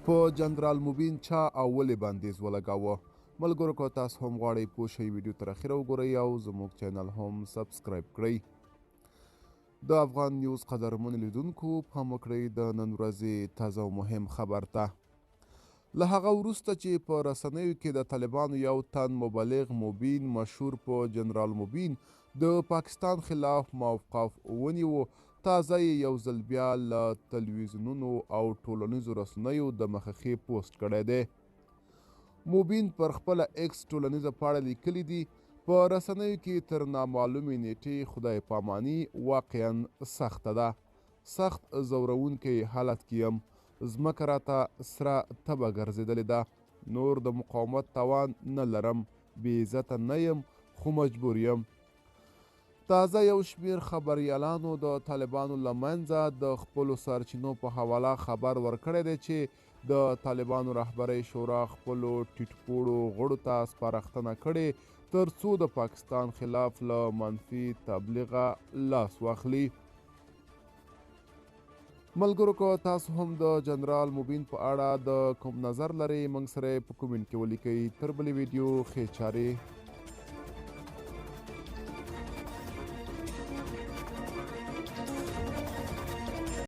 په جنرال موبین چا او ولې بندیز ولګاوه؟ ملګرو که تاسو هم غواړئ پوه شئ ویډیو تر اخره وګورئ او زموږ چینل هم سبسکرایب کړئ. د افغان نیوز قدرمنو لیدونکو پام وکړئ د نن ورځې تازه او مهم خبر ته. له هغه وروسته چې په رسنیو کې د طالبانو یو تن مبلغ موبین مشهور په جنرال موبین د پاکستان خلاف موقف ونیو، تازه یې یو ځل بیا له تلویزیونونو او ټولنیزو رسنیو د مخخې پوسټ کړی دی. موبین پر خپله ایکس ټولنیزه پاڼه لیکلي دي: په رسنیو کې تر نامعلومې نیټې خدای پاماني واقعا سخته ده. سخت ځورونکی حالت کې یم. ځمکه راته سره تبه ګرځېدلې ده. نور د مقاومت توان نه لرم. بې عزته نه یم خو مجبور یم. تازه یو شمیر خبریالانو د طالبانو له منځه د خپلو سرچینو په حواله خبر ورکړی دی چې د طالبانو رهبرۍ شورا خپلو ټیټپوړو غړو ته سپارښتنه کړې تر څو د پاکستان خلاف له منفي تبلیغه لاس واخلي. ملګرو که تاسو هم د جنرال موبین په اړه د کوم نظر لرئ موږ سره په کومنټ کې ولیکئ. تر بلې ویډیو ښې چارې.